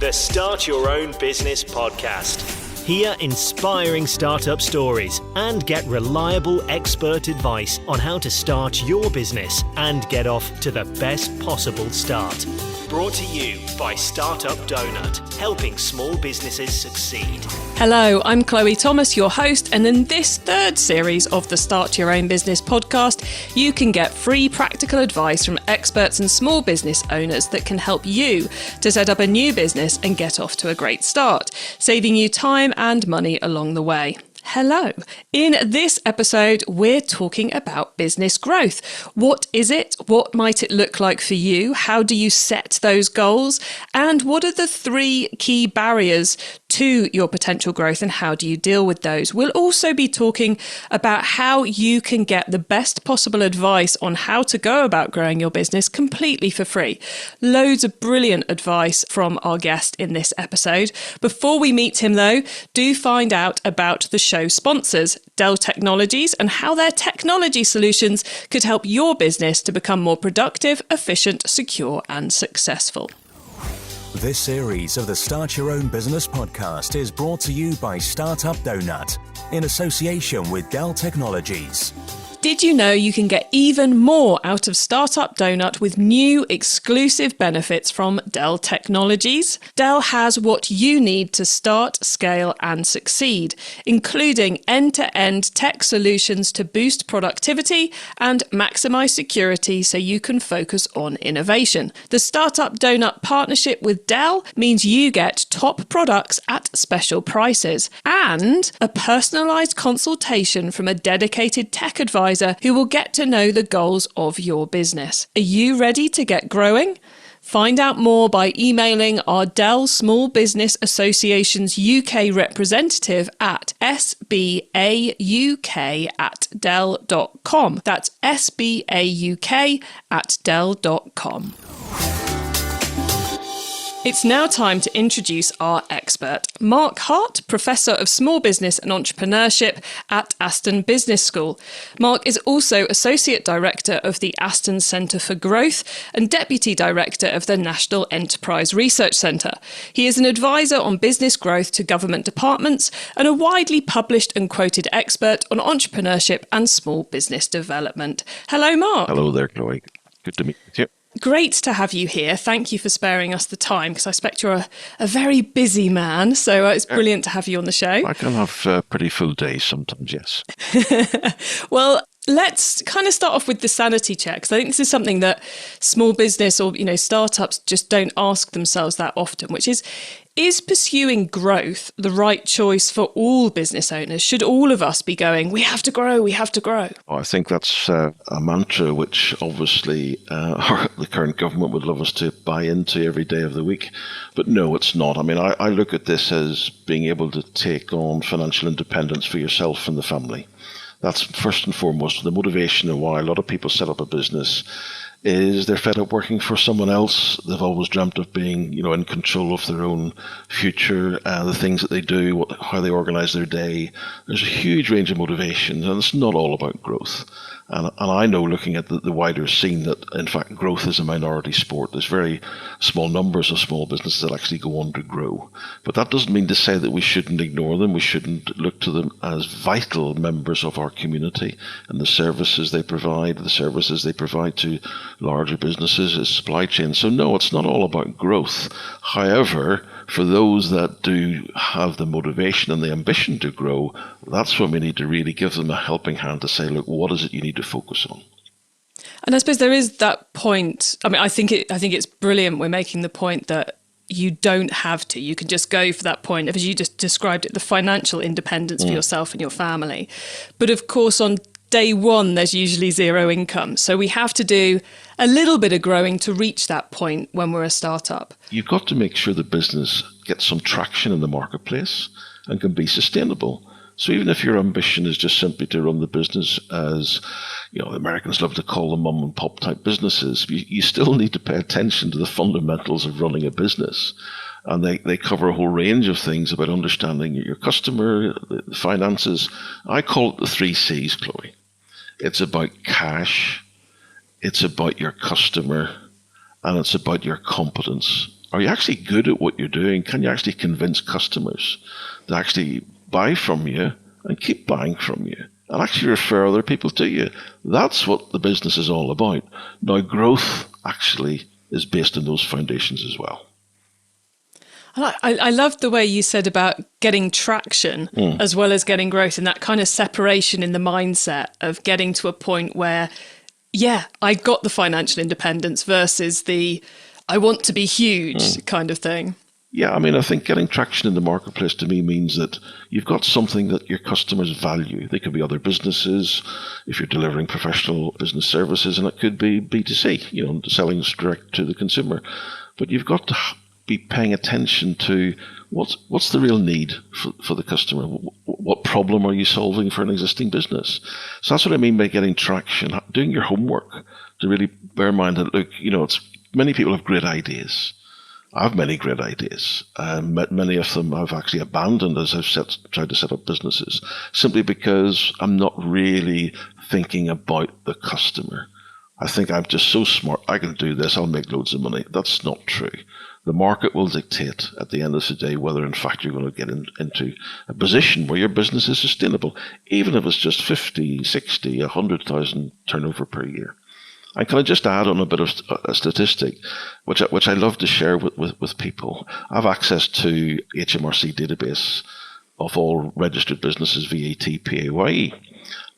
the Start Your Own Business podcast. Hear inspiring startup stories and get reliable expert advice on how to start your business and get off to the best possible start. Brought to you by Startup Donut, helping small businesses succeed. Hello, I'm Chloe Thomas, your host, and in this third series of the Start Your Own Business podcast, you can get free practical advice from experts and small business owners that can help you to set up a new business and get off to a great start, saving you time and money along the way. Hello. In this episode, we're talking about business growth. What is it? What might it look like for you? How do you set those goals? And what are the 3 key barriers to your potential growth and how do you deal with those? We'll also be talking about how you can get the best possible advice on how to go about growing your business completely for free. Loads of brilliant advice from our guest in this episode. Before we meet him though, do find out about the show sponsors, Dell Technologies, and how their technology solutions could help your business to become more productive, efficient, secure, and successful. This series of the Start Your Own Business podcast is brought to you by Startup Donut in association with Dell Technologies. Did you know you can get even more out of Startup Donut with new exclusive benefits from Dell Technologies? Dell has what you need to start, scale, and succeed, including end-to-end tech solutions to boost productivity and maximize security so you can focus on innovation. The Startup Donut partnership with Dell means you get top products at special prices and a personalized consultation from a dedicated tech advisor who will get to know the goals of your business. Are you ready to get growing? Find out more by emailing our Dell Small Business Association's UK representative at sbauk@dell.com. That's sbauk@dell.com. It's now time to introduce our expert, Mark Hart, Professor of Small Business and Entrepreneurship at Aston Business School. Mark is also Associate Director of the Aston Centre for Growth and Deputy Director of the National Enterprise Research Centre. He is an advisor on business growth to government departments and a widely published and quoted expert on entrepreneurship and small business development. Hello, Mark. Hello there, Chloe. Good to meet you. Great to have you here. Thank you for sparing us the time because I expect you're a very busy man. So it's brilliant to have you on the show. I can have pretty full days sometimes, yes. Well, let's kind of start off with the sanity check. So I think this is something that small business or, startups just don't ask themselves that often, which is pursuing growth the right choice for all business owners? Should all of us be going, we have to grow, we have to grow? I think that's a mantra which obviously the current government would love us to buy into every day of the week. But no, it's not. I mean, I look at this as being able to take on financial independence for yourself and the family. That's first and foremost the motivation of why a lot of people set up a business is they're fed up working for someone else. They've always dreamt of being, in control of their own future, the things that they do, how they organize their day. There's a huge range of motivations, and it's not all about growth. And I know, looking at the wider scene, that in fact growth is a minority sport. There's very small numbers of small businesses that actually go on to grow. But that doesn't mean to say that we shouldn't ignore them. We shouldn't look to them as vital members of our community and the services they provide to larger businesses, supply chain. So no, it's not all about growth. However, for those that do have the motivation and the ambition to grow, that's when we need to really give them a helping hand to say, look, what is it you need to focus on? And I suppose there is that point. I mean, I think it's brilliant we're making the point that you don't have to. You can just go for that point, as you just described it, the financial independence for yourself and your family. But of course, on day one, there's usually zero income. So we have to do a little bit of growing to reach that point when we're a startup. You've got to make sure the business gets some traction in the marketplace and can be sustainable. So even if your ambition is just simply to run the business as, the Americans love to call them mom and pop type businesses, you still need to pay attention to the fundamentals of running a business. And they cover a whole range of things about understanding your customer, the finances. I call it the 3 C's, Chloe. It's about cash, it's about your customer, and it's about your competence. are you actually good at what you're doing? Can you actually convince customers to actually buy from you and keep buying from you and actually refer other people to you? That's what the business is all about. Now, growth actually is based on those foundations as well. I love the way you said about getting traction as well as getting growth, and that kind of separation in the mindset of getting to a point where, yeah, I got the financial independence versus the I want to be huge kind of thing. Yeah, I mean, I think getting traction in the marketplace to me means that you've got something that your customers value. They could be other businesses, if you're delivering professional business services, and it could be B2C, selling direct to the consumer. But you've got to be paying attention to what's the real need for the customer. What problem are you solving for an existing business? So that's what I mean by getting traction, doing your homework to really bear in mind that, look, many people have great ideas. I have many great ideas. Many of them I've actually abandoned as I've tried to set up businesses, simply because I'm not really thinking about the customer. I think I'm just so smart, I can do this, I'll make loads of money. That's not true. The market will dictate at the end of the day whether in fact you're going to get into a position where your business is sustainable, even if it's just 50, 60, 100,000 turnover per year. And can I just add on a bit of a statistic, which I love to share with people? I have access to HMRC database of all registered businesses, VAT, PAYE.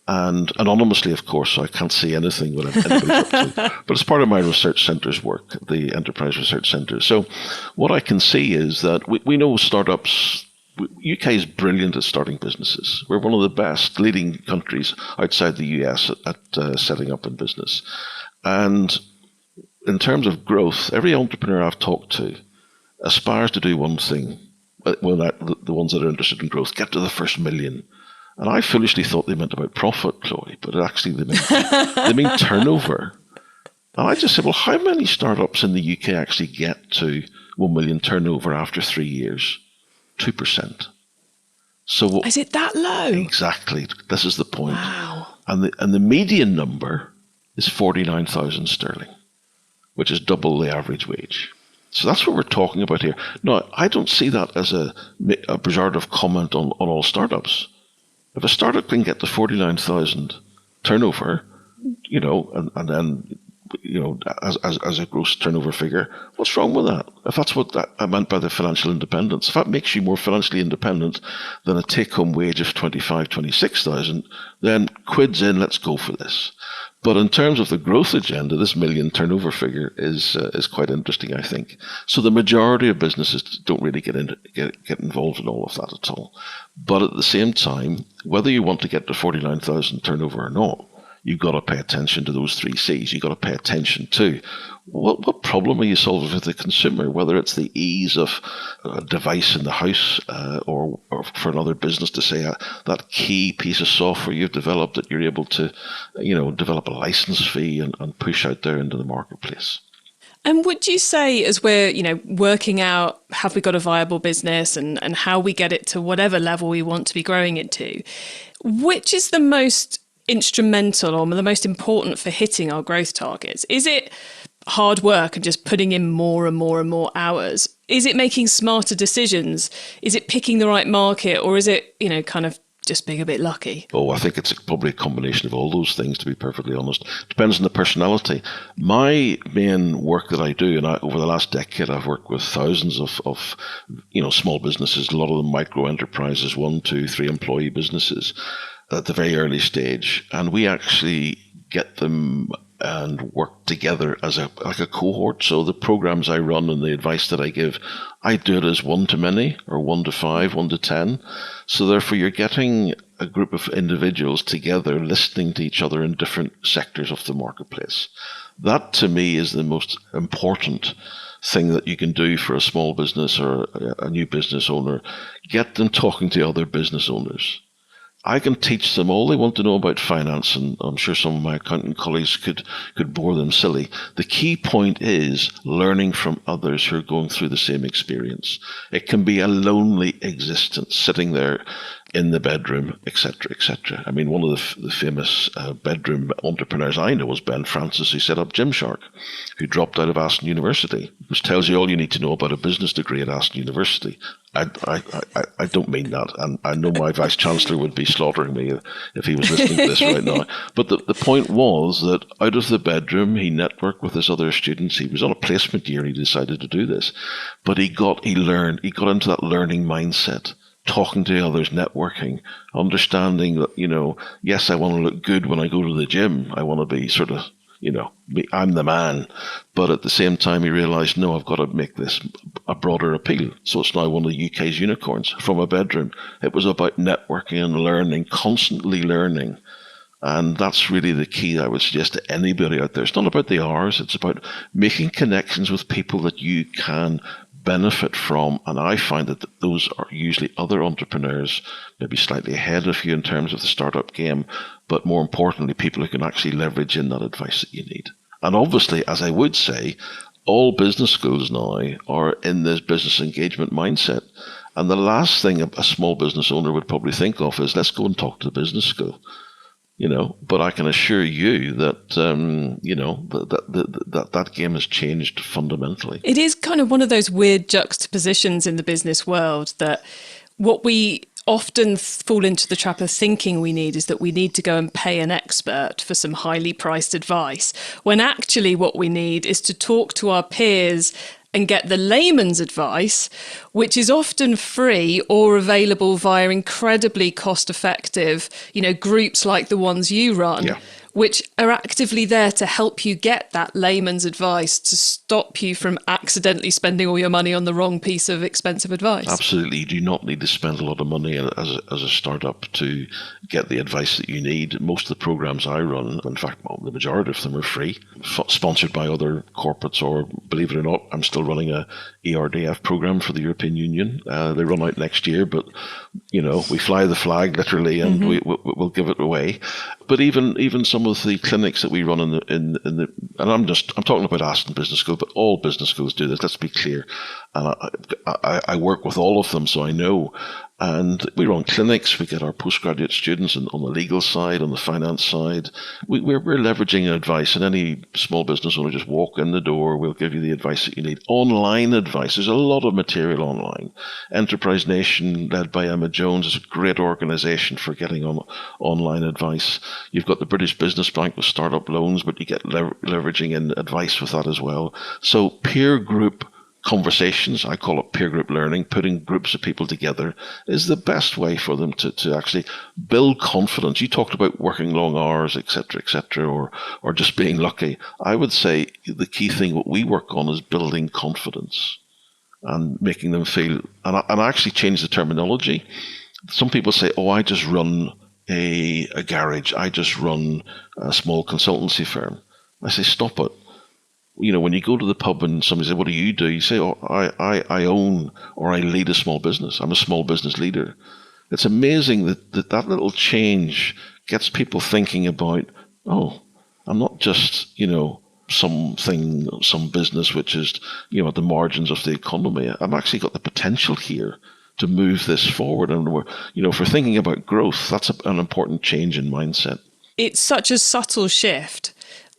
And anonymously, of course, so I can't see anything what anybody's up to. But it's part of my research centre's work, the Enterprise Research Centre. So what I can see is that we know startups, UK is brilliant at starting businesses. We're one of the best leading countries outside the US at setting up in business. And in terms of growth, every entrepreneur I've talked to aspires to do one thing. The ones that are interested in growth, get to the first million. And I foolishly thought they meant about profit, Chloe, but actually they mean turnover. And I just said, well, how many startups in the UK actually get to 1 million turnover after 3 years? 2%. So is it that low? Exactly. This is the point. Wow. And the median number is 49,000 sterling, which is double the average wage. So that's what we're talking about here. Now, I don't see that as a pejorative comment on all startups. If a startup can get to 49,000 turnover, and then, as a gross turnover figure, what's wrong with that? If that's what I meant by the financial independence, if that makes you more financially independent than a take-home wage of 25,000, 26,000, then quids in, let's go for this. But in terms of the growth agenda, this million turnover figure is quite interesting, I think. So the majority of businesses don't really get involved in all of that at all. But at the same time, whether you want to get to 49,000 turnover or not, you've got to pay attention to those 3 C's. You've got to pay attention to what problem are you solving for the consumer, whether it's the ease of a device in the house or for another business to say that key piece of software you've developed that you're able to, develop a license fee and push out there into the marketplace. And would you say, as we're, working out, have we got a viable business and how we get it to whatever level we want to be growing it to, which is the most instrumental or the most important for hitting our growth targets? Is it hard work and just putting in more and more and more hours? Is it making smarter decisions? Is it picking the right market? Or is it, kind of just being a bit lucky? Oh, I think it's probably a combination of all those things, to be perfectly honest. Depends on the personality. My main work that I do, and over the last decade, I've worked with thousands of small businesses, a lot of them micro enterprises, 1, 2, 3 employee businesses at the very early stage. And we actually get them and work together as a cohort. So the programs I run and the advice that I give, I do it as 1 to many or 1 to 5, 1 to 10. So therefore you're getting a group of individuals together listening to each other in different sectors of the marketplace. That to me is the most important thing that you can do for a small business or a new business owner. Get them talking to other business owners. I can teach them all they want to know about finance, and I'm sure some of my accountant colleagues could bore them silly. The key point is learning from others who are going through the same experience. It can be a lonely existence, sitting there in the bedroom, etc., etc. I mean, one of the famous bedroom entrepreneurs I know was Ben Francis, who set up Gymshark, who dropped out of Aston University, which tells you all you need to know about a business degree at Aston University. I don't mean that, and I know my vice chancellor would be slaughtering me if he was listening to this right now. But the point was that out of the bedroom, he networked with his other students. He was on a placement year, and he decided to do this, but he got into that learning mindset. Talking to others, networking, understanding that, yes, I want to look good when I go to the gym. I want to be sort of, I'm the man. But at the same time, he realized, no, I've got to make this a broader appeal. So it's now one of the UK's unicorns from a bedroom. It was about networking and learning, constantly learning. And that's really the key I would suggest to anybody out there. It's not about the hours. It's about making connections with people that you can benefit from, and I find that those are usually other entrepreneurs, maybe slightly ahead of you in terms of the startup game, but more importantly, people who can actually leverage in that advice that you need. And obviously, as I would say, all business schools now are in this business engagement mindset. And the last thing a small business owner would probably think of is, let's go and talk to the business school. But I can assure you that, that game has changed fundamentally. It is kind of one of those weird juxtapositions in the business world that what we often fall into the trap of thinking we need is that we need to go and pay an expert for some highly priced advice, when actually what we need is to talk to our peers and get the layman's advice, which is often free or available via incredibly cost-effective, groups like the ones you run, which are actively there to help you get that layman's advice to stop you from accidentally spending all your money on the wrong piece of expensive advice. Absolutely. You do not need to spend a lot of money as a startup to get the advice that you need. Most of the programs I run, in fact, the majority of them are free, sponsored by other corporates, or believe it or not, I'm still running a ERDF program for the European Union. They run out next year, but we fly the flag literally, and we'll give it away. But even some of the clinics that we run in the and I'm talking about Aston Business School, but all business schools do this. Let's be clear. And I work with all of them, so I know. And we run clinics. We get our postgraduate students on the legal side, on the finance side. We're leveraging advice, and any small business owner, just walk in the door. We'll give you the advice that you need. Online advice. There's a lot of material online. Enterprise Nation, led by Emma Jones, is a great organisation for getting on online advice. You've got the British Business Bank with startup loans, but you get leveraging in advice with that as well. So peer group conversations, I call it peer group learning, putting groups of people together is the best way for them to actually build confidence. You talked about working long hours, etc., or just being lucky. I would say the key thing what we work on is building confidence and making them feel, and I actually change the terminology. Some people say, I just run a garage, I just run a small consultancy firm. I say, stop it. When you go to the pub and somebody says, what do? You say, I own or I lead a small business. I'm a small business leader. It's amazing that little change gets people thinking about, I'm not just, some business which is, at the margins of the economy. I've actually got the potential here to move this forward. And if we're thinking about growth, that's an important change in mindset. It's such a subtle shift.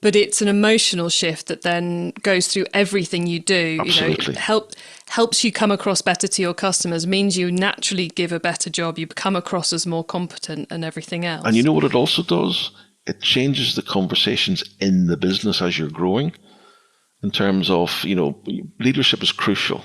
But it's an emotional shift that then goes through everything you do. Absolutely. Helps you come across better to your customers, means you naturally give a better job, you come across as more competent and everything else. And you know what it also does? It changes the conversations in the business as you're growing. In terms of, leadership is crucial.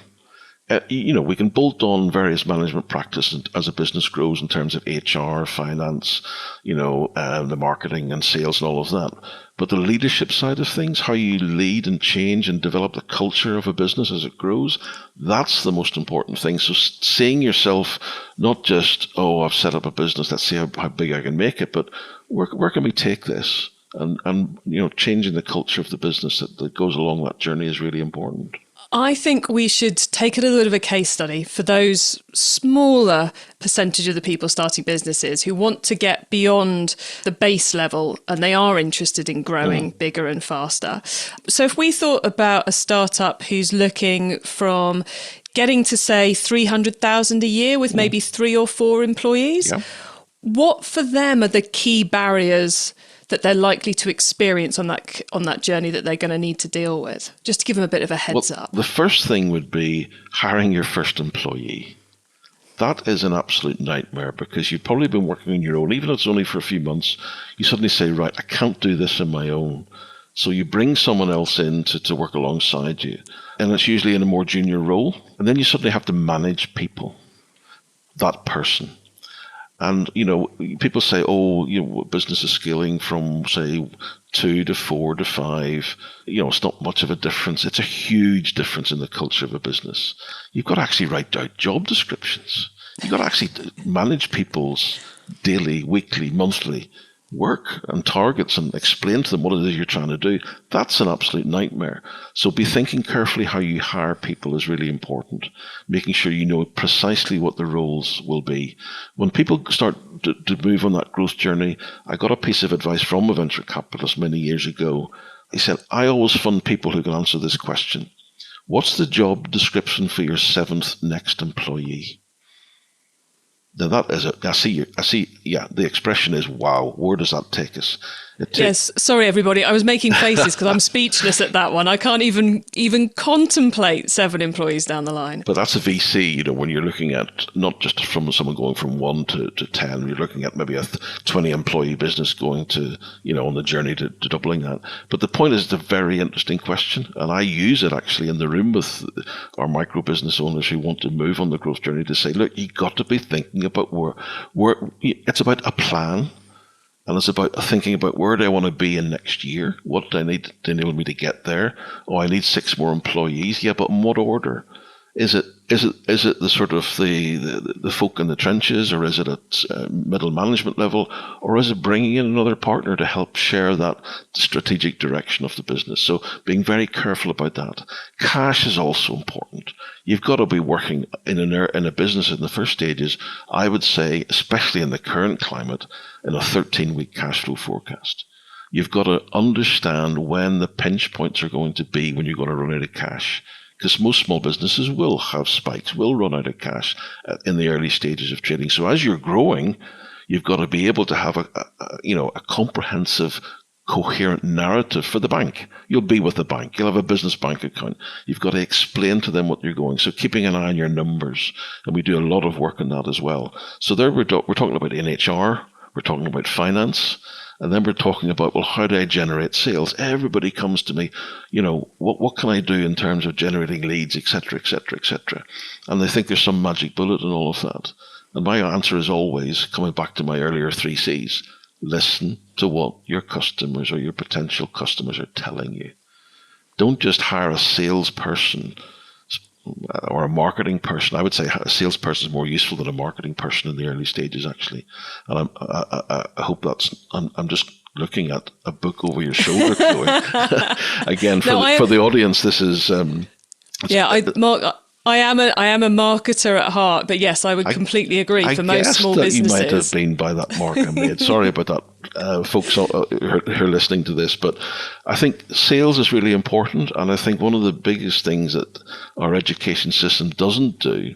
We can bolt on various management practices as a business grows in terms of HR, finance, the marketing and sales and all of that. But the leadership side of things, how you lead and change and develop the culture of a business as it grows, that's the most important thing. So seeing yourself, not just, I've set up a business, let's see how big I can make it, but where can we take this? And changing the culture of the business that goes along that journey is really important. I think we should take a little bit of a case study for those smaller percentage of the people starting businesses who want to get beyond the base level and they are interested in growing bigger and faster. So if we thought about a startup who's looking from getting to say 300,000 a year with maybe 3 or 4 employees. Yeah. What for them are the key barriers that they're likely to experience on that journey that they're going to need to deal with? Just to give them a bit of a heads up. The first thing would be hiring your first employee. That is an absolute nightmare because you've probably been working on your own, even if it's only for a few months. You suddenly say, right, I can't do this on my own. So you bring someone else in to work alongside you. And it's usually in a more junior role. And then you suddenly have to manage people, that person. And, people say, business is scaling from, say, 2 to 4 to 5. It's not much of a difference. It's a huge difference in the culture of a business. You've got to actually write out job descriptions. You've got to actually manage people's daily, weekly, monthly work and targets and explain to them what it is you're trying to do. That's an absolute nightmare. So be thinking carefully how you hire people is really important. Making sure you know precisely what the roles will be. When people start to move on that growth journey, I got a piece of advice from a venture capitalist many years ago. He said, I always fund people who can answer this question. What's the job description for your 7th next employee? Now that is the expression is, wow, where does that take us? Yes, sorry everybody, I was making faces because I'm speechless at that one. I can't even contemplate 7 employees down the line. But that's a VC, when you're looking at not just from someone going from 1 to 10, you're looking at maybe a 20 employee business going to, on the journey to doubling that. But the point is, it's a very interesting question. And I use it actually in the room with our micro business owners who want to move on the growth journey to say, look, you got to be thinking about where it's about a plan. And it's about thinking about where do I want to be in next year? What do I need to enable me to get there? Oh, I need 6 more employees. Yeah, but in what order? Is it the sort of the folk in the trenches, or is it at middle management level, or is it bringing in another partner to help share that strategic direction of the business? So being very careful about that. Cash is also important. You've got to be working in a business in the first stages, I would say, especially in the current climate, in a 13-week cash flow forecast. You've got to understand when the pinch points are going to be when you're going to run out of cash. Because most small businesses will have spikes, will run out of cash in the early stages of trading. So as you're growing, you've got to be able to have a comprehensive, coherent narrative for the bank. You'll be with the bank. You'll have a business bank account. You've got to explain to them what you're going. So keeping an eye on your numbers. And we do a lot of work on that as well. So there we're talking about NHR. We're talking about finance. And then we're talking about, well, how do I generate sales? Everybody comes to me, what can I do in terms of generating leads, et cetera, et cetera, et cetera. And they think there's some magic bullet in all of that. And my answer is always, coming back to my earlier 3 C's, listen to what your customers or your potential customers are telling you. Don't just hire a salesperson or a marketing person. I would say a salesperson is more useful than a marketing person in the early stages, actually. And I hope I'm just looking at a book over your shoulder, Chloe. Again, for the audience, this is... Mark, I am a marketer at heart, but yes, I would completely agree. For most small businesses, you might have been by that mark I made. Sorry about that, folks who are listening to this. But I think sales is really important, and I think one of the biggest things that our education system doesn't do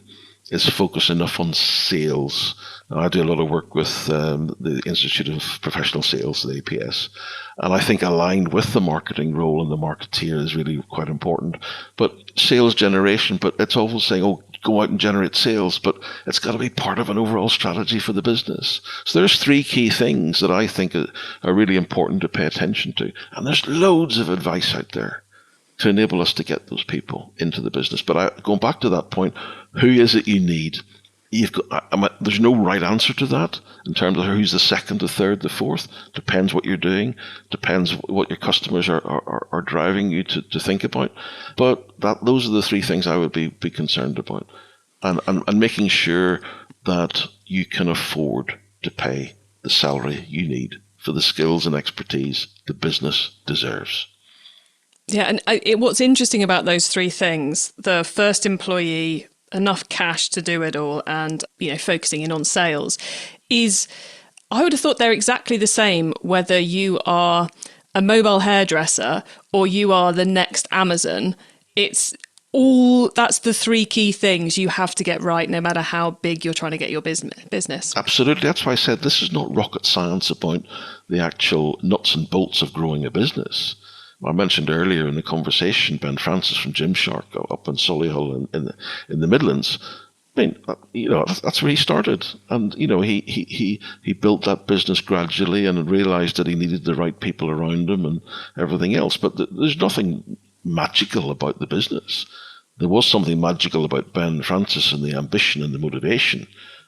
is focus enough on sales. Now, I do a lot of work with the Institute of Professional Sales, the APS, and I think aligned with the marketing role and the marketeer is really quite important. But sales generation, but it's always saying, go out and generate sales, but it's got to be part of an overall strategy for the business. So there's 3 key things that I think are really important to pay attention to. And there's loads of advice out there to enable us to get those people into the business. But going back to that point, who is it you need? There's no right answer to that in terms of who's the second, the third, the fourth. Depends what you're doing. Depends what your customers are driving you to think about. But those are the 3 things I would be concerned about, and making sure that you can afford to pay the salary you need for the skills and expertise the business deserves. Yeah, and what's interesting about those 3 things: the first employee, enough cash to do it all, and focusing in on sales, is I would have thought they're exactly the same whether you are a mobile hairdresser or you are the next Amazon. It's that's the three key things you have to get right, no matter how big you're trying to get your business. Absolutely. That's why I said this is not rocket science about the actual nuts and bolts of growing a business. I mentioned earlier in the conversation Ben Francis from Gymshark up in Solihull in the Midlands. I mean, that's where he started, and he built that business gradually and realised that he needed the right people around him and everything else. But there's nothing magical about the business. There was something magical about Ben Francis and the ambition and the motivation.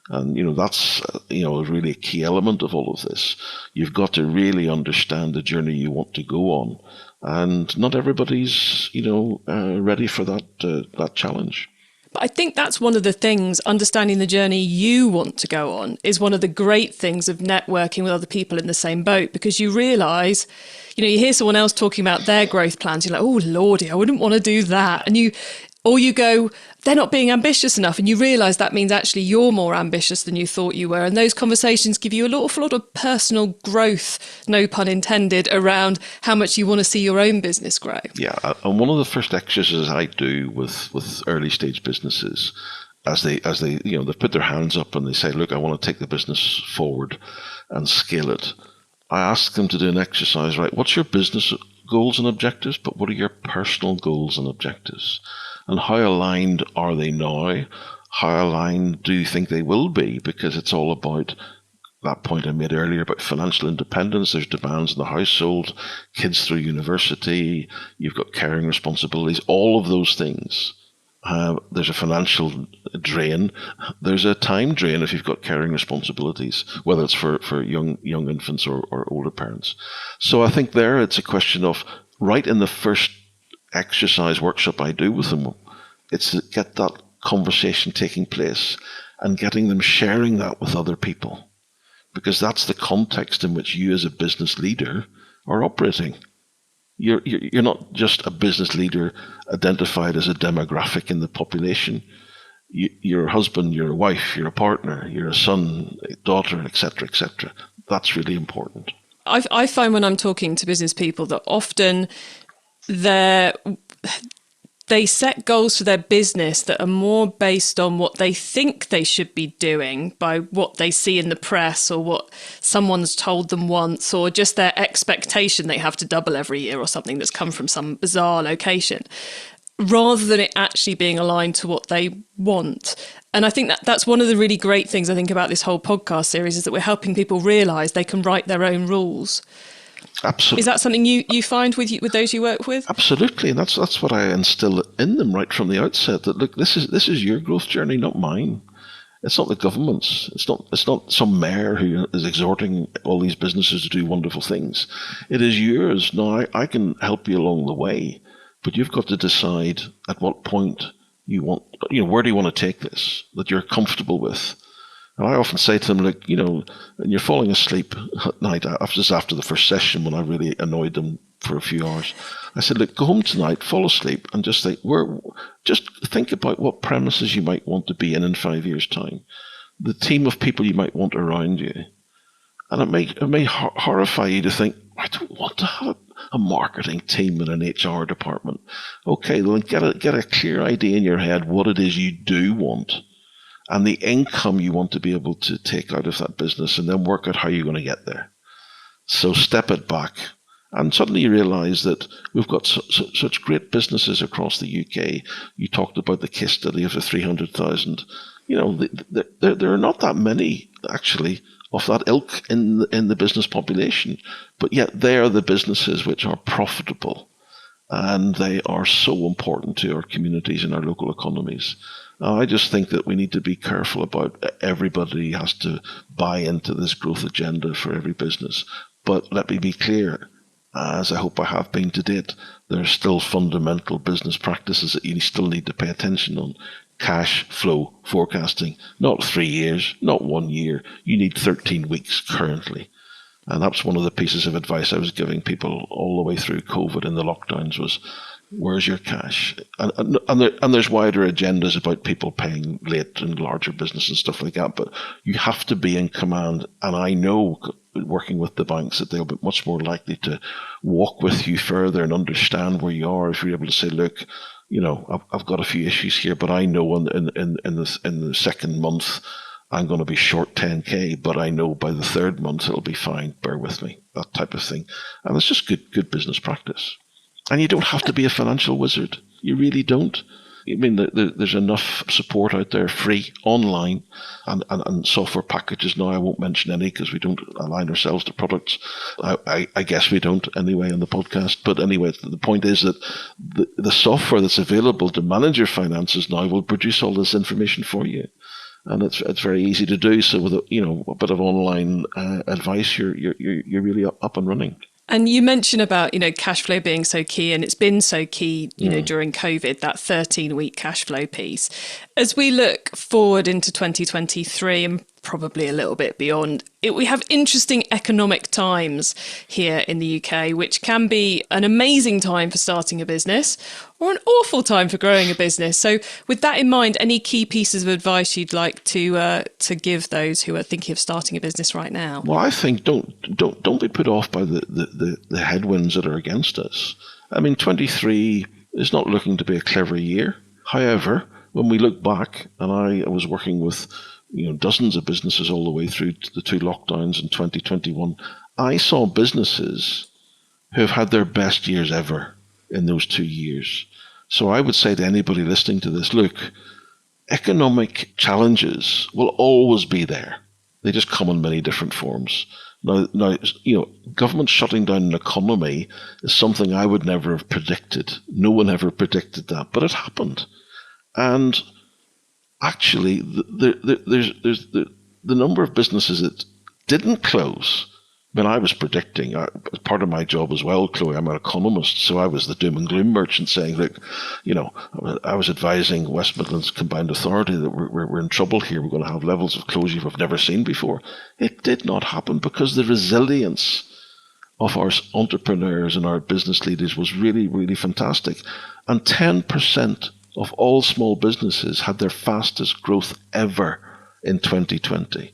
And, that's, really a key element of all of this. You've got to really understand the journey you want to go on. And not everybody's, ready for that challenge. But I think that's one of the things, understanding the journey you want to go on is one of the great things of networking with other people in the same boat, because you realise, you hear someone else talking about their growth plans. You're like, oh, Lordy, I wouldn't want to do that. Or you go, they're not being ambitious enough. And you realise that means actually you're more ambitious than you thought you were. And those conversations give you an awful lot of personal growth, no pun intended, around how much you want to see your own business grow. Yeah. And one of the first exercises I do with early stage businesses, as they they put their hands up and they say, look, I want to take the business forward and scale it. I ask them to do an exercise, right? What's your business goals and objectives, but what are your personal goals and objectives? And how aligned are they now? How aligned do you think they will be? Because it's all about that point I made earlier about financial independence. There's demands in the household, kids through university, you've got caring responsibilities, all of those things. There's a financial drain. There's a time drain if you've got caring responsibilities, whether it's for young infants or older parents. So I think there it's a question of, right in the first exercise workshop I do with them, it's to get that conversation taking place and getting them sharing that with other people, because that's the context in which you as a business leader are operating. You're not just a business leader identified as a demographic in the population. You're a husband, you're a wife, you're a partner, you're a son, a daughter, etc., etc. That's really important. I find when I'm talking to business people that often they set goals for their business that are more based on what they think they should be doing by what they see in the press or what someone's told them once, or just their expectation they have to double every year or something that's come from some bizarre location, rather than it actually being aligned to what they want. And I think that's one of the really great things I think about this whole podcast series, is that we're helping people realise they can write their own rules. Absolutely. Is that something you find with those you work with? Absolutely, and that's what I instill in them right from the outset. That look, this is your growth journey, not mine. It's not the government's. It's not some mayor who is exhorting all these businesses to do wonderful things. It is yours. Now I can help you along the way, but you've got to decide at what point you want. Where do you want to take this that you're comfortable with. And I often say to them, look, and you're falling asleep at night, after the first session when I really annoyed them for a few hours. I said, look, go home tonight, fall asleep, and just think about what premises you might want to be in 5 years' time, the team of people you might want around you. And it may horrify you to think, I don't want to have a marketing team and an HR department. Okay, then get a clear idea in your head what it is you do want, and the income you want to be able to take out of that business, and then work out how you're going to get there. So step it back. And suddenly you realise that we've got such great businesses across the UK. You talked about the case study of the 300,000. There are not that many, actually, of that ilk in the business population. But yet they are the businesses which are profitable. And they are so important to our communities and our local economies. I just think that we need to be careful about everybody has to buy into this growth agenda for every business. But let me be clear, as I hope I have been to date, there are still fundamental business practices that you still need to pay attention on. Cash flow forecasting, not 3 years, not 1 year. You need 13 weeks currently. And that's one of the pieces of advice I was giving people all the way through COVID and the lockdowns was, where's your cash? And there's wider agendas about people paying late and larger business and stuff like that, but you have to be in command. And I know, working with the banks, that they'll be much more likely to walk with you further and understand where you are if you're able to say, look, I've got a few issues here, but I know in the second month I'm going to be short 10K, but I know by the third month it'll be fine. Bear with me, that type of thing. And it's just good business practice. And you don't have to be a financial wizard. You really don't. I mean, there's enough support out there, free, online, and software packages. Now, I won't mention any because we don't align ourselves to products. I guess we don't anyway on the podcast. But anyway, the point is that the software that's available to manage your finances now will produce all this information for you. And it's very easy to do. So with a bit of online advice, you're really up and running. And you mentioned about, cash flow being so key, and it's been so key, during COVID, that 13-week cash flow piece. As we look forward into 2023 and probably a little bit beyond, we have interesting economic times here in the UK, which can be an amazing time for starting a business or an awful time for growing a business. So with that in mind, any key pieces of advice you'd like to give those who are thinking of starting a business right now? Well, I think don't be put off by the headwinds that are against us. I mean, 23 is not looking to be a clever year. However, when we look back, and I was working with dozens of businesses all the way through to the 2 lockdowns in 2021, I saw businesses who have had their best years ever in those 2 years. So I would say to anybody listening to this, look, economic challenges will always be there. They just come in many different forms. Now, government shutting down an economy is something I would never have predicted. No one ever predicted that, but it happened. And actually, there's the number of businesses that didn't close. I mean, I was predicting, as part of my job as well, Chloe, I'm an economist, so I was the doom and gloom merchant saying, look, I was advising West Midlands Combined Authority that we're in trouble here. We're going to have levels of closure we've never seen before. It did not happen because the resilience of our entrepreneurs and our business leaders was really, really fantastic. And 10% of all small businesses had their fastest growth ever in 2020.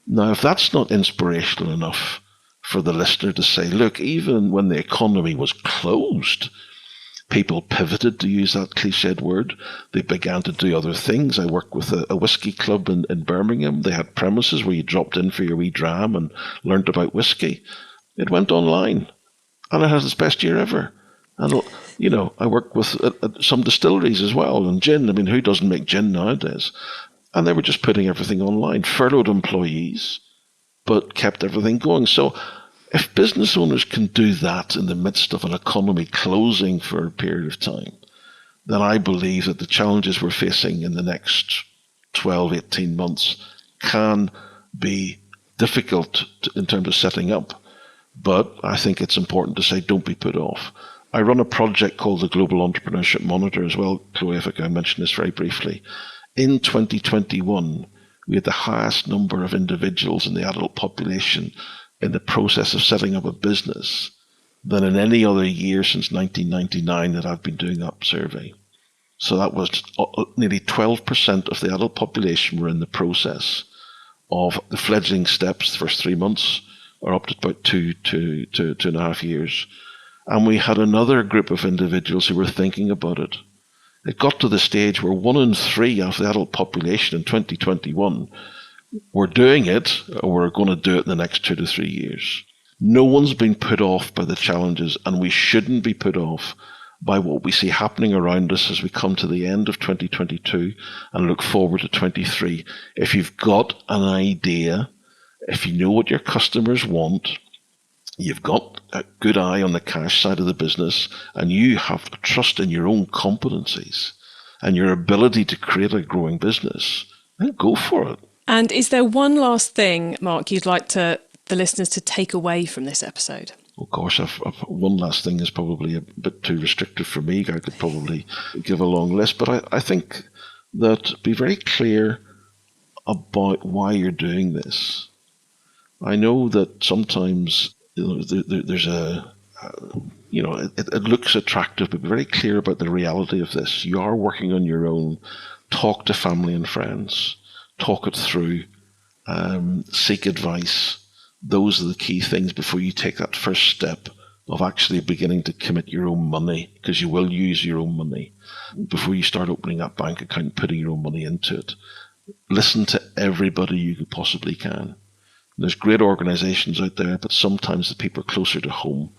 Now, if that's not inspirational enough for the listener to say, look, even when the economy was closed, people pivoted, to use that cliched word. They began to do other things. I worked with a whiskey club in Birmingham. They had premises where you dropped in for your wee dram and learned about whiskey. It went online, and it had its best year ever. And I work with some distilleries as well, and gin. I mean, who doesn't make gin nowadays? And they were just putting everything online, furloughed employees, but kept everything going. So if business owners can do that in the midst of an economy closing for a period of time, then I believe that the challenges we're facing in the next 12, 18 months can be difficult in terms of setting up. But I think it's important to say, don't be put off. I run a project called the Global Entrepreneurship Monitor as well, Chloe, if I can mention this very briefly. In 2021, we had the highest number of individuals in the adult population in the process of setting up a business than in any other year since 1999 that I've been doing that survey. So that was nearly 12% of the adult population were in the process of the fledgling steps, the first 3 months, or up to about 2.5 years. And we had another group of individuals who were thinking about it. It got to the stage where 1 in 3 of the adult population in 2021 were doing it, or were going to do it in the next 2 to 3 years. No one's been put off by the challenges, and we shouldn't be put off by what we see happening around us as we come to the end of 2022 and look forward to 23. If you've got an idea, if you know what your customers want, you've got a good eye on the cash side of the business, and you have trust in your own competencies and your ability to create a growing business, then go for it. And is there one last thing, Mark, you'd like the listeners to take away from this episode? Of course, one last thing is probably a bit too restrictive for me. I could probably give a long list, but I think that be very clear about why you're doing this. I know that sometimes there's it looks attractive, but be very clear about the reality of this. You are working on your own. Talk to family and friends. Talk it through. Seek advice. Those are the key things before you take that first step of actually beginning to commit your own money, because you will use your own money before you start opening that bank account and putting your own money into it. Listen to everybody you possibly can. There's great organizations out there, but sometimes the people are closer to home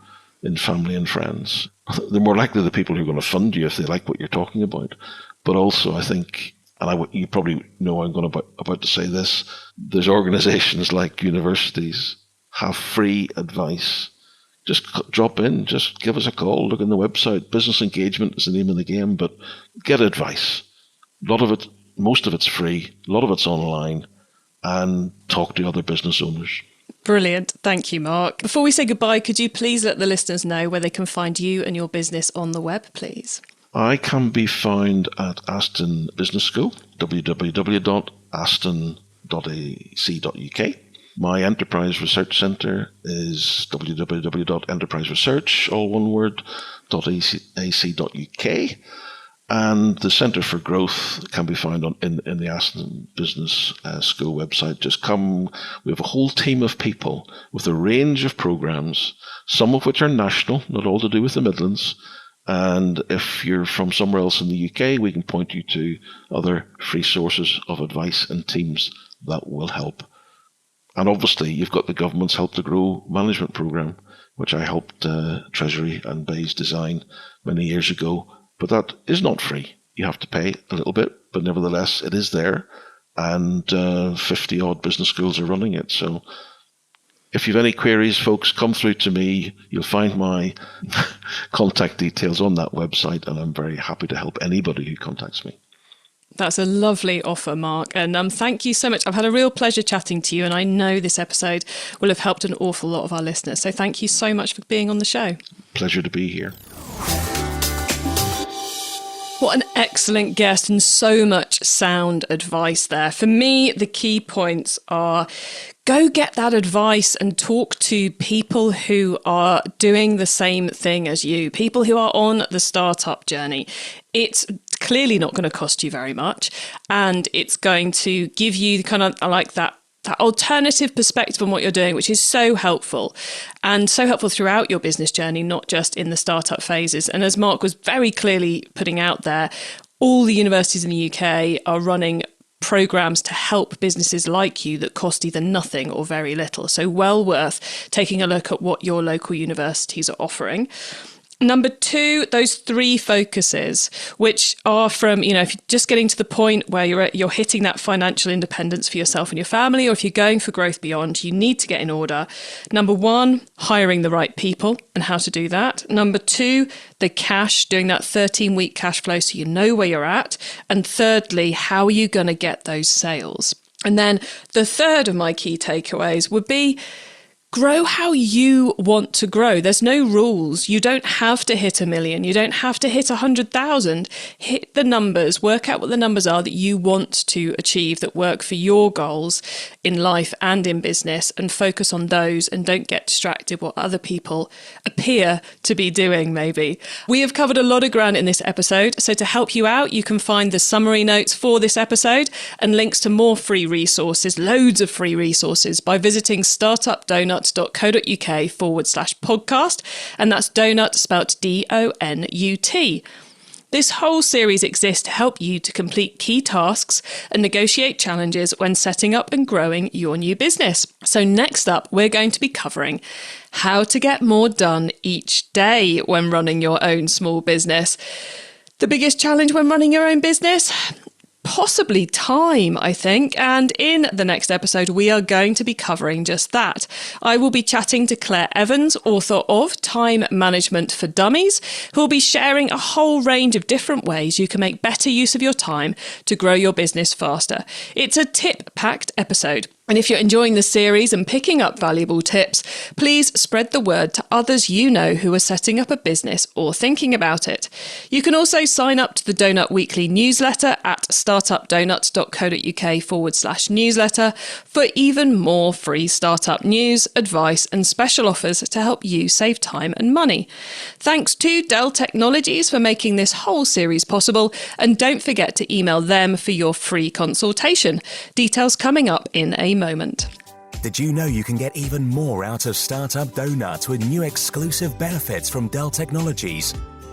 in family and friends. They're more likely the people who are going to fund you if they like what you're talking about. But also, I think, and you probably know I'm about to say this, there's organizations like universities have free advice. Just drop in, just give us a call, look on the website. Business engagement is the name of the game, but get advice. A lot of it, most of it's free, a lot of it's online, and talk to other business owners. Brilliant. Thank you, Mark. Before we say goodbye, could you please let the listeners know where they can find you and your business on the web, please? I can be found at Aston Business School, www.aston.ac.uk. My Enterprise Research Centre is www.enterpriseresearch, all one word, .ac.uk. And the Centre for Growth can be found in the Aston Business School website. Just come. We have a whole team of people with a range of programmes, some of which are national, not all to do with the Midlands. And if you're from somewhere else in the UK, we can point you to other free sources of advice and teams that will help. And obviously, you've got the government's Help to Grow management programme, which I helped Treasury and Bays design many years ago. But that is not free. You have to pay a little bit, but nevertheless, it is there. And 50-odd business schools are running it. So if you have any queries, folks, come through to me. You'll find my contact details on that website, and I'm very happy to help anybody who contacts me. That's a lovely offer, Mark. And thank you so much. I've had a real pleasure chatting to you, and I know this episode will have helped an awful lot of our listeners. So thank you so much for being on the show. Pleasure to be here. What an excellent guest, and so much sound advice there. For me, the key points are go get that advice and talk to people who are doing the same thing as you, people who are on the startup journey. It's clearly not going to cost you very much, and it's going to give you kind of like that alternative perspective on what you're doing, which is so helpful, and so helpful throughout your business journey, not just in the startup phases. And as Mark was very clearly putting out there, all the universities in the UK are running programs to help businesses like you that cost either nothing or very little. So well worth taking a look at what your local universities are offering. Number 2, those 3 focuses, which are from, if you're just getting to the point where you're hitting that financial independence for yourself and your family, or if you're going for growth beyond, you need to get in order. Number 1, hiring the right people and how to do that. Number 2, the cash, doing that 13-week cash flow so you know where you're at. And thirdly, how are you going to get those sales? And then the third of my key takeaways would be grow how you want to grow. There's no rules. You don't have to hit 1 million. You don't have to hit 100,000. Hit the numbers, work out what the numbers are that you want to achieve that work for your goals in life and in business, and focus on those and don't get distracted what other people appear to be doing maybe. We have covered a lot of ground in this episode. So to help you out, you can find the summary notes for this episode and links to more free resources, loads of free resources, by visiting startupdonut.co.uk/podcast. And that's donut spelt DONUT. This whole series exists to help you to complete key tasks and negotiate challenges when setting up and growing your new business. So next up, we're going to be covering how to get more done each day when running your own small business. The biggest challenge when running your own business? Possibly time, I think. And in the next episode, we are going to be covering just that. I will be chatting to Claire Evans, author of Time Management for Dummies, who will be sharing a whole range of different ways you can make better use of your time to grow your business faster. It's a tip-packed episode. And if you're enjoying the series and picking up valuable tips, please spread the word to others you know who are setting up a business or thinking about it. You can also sign up to the Donut Weekly newsletter at startupdonuts.co.uk/newsletter for even more free startup news, advice, and special offers to help you save time and money. Thanks to Dell Technologies for making this whole series possible, and don't forget to email them for your free consultation. Details coming up in a moment. Did you know you can get even more out of Startup Donut with new exclusive benefits from Dell Technologies?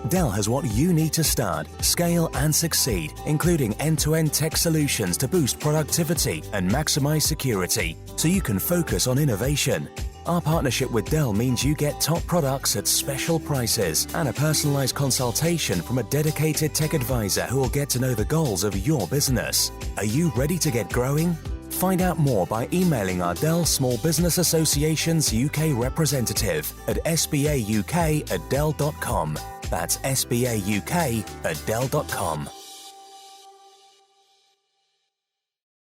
Dell has what you need to start, scale and succeed, including end-to-end tech solutions to boost productivity and maximize security, so you can focus on innovation. Our partnership with Dell means you get top products at special prices and a personalized consultation from a dedicated tech advisor who will get to know the goals of your business. Are you ready to get growing? Find out more by emailing our Dell Small Business Association's UK representative at sbauk@dell.com. That's sbauk@dell.com.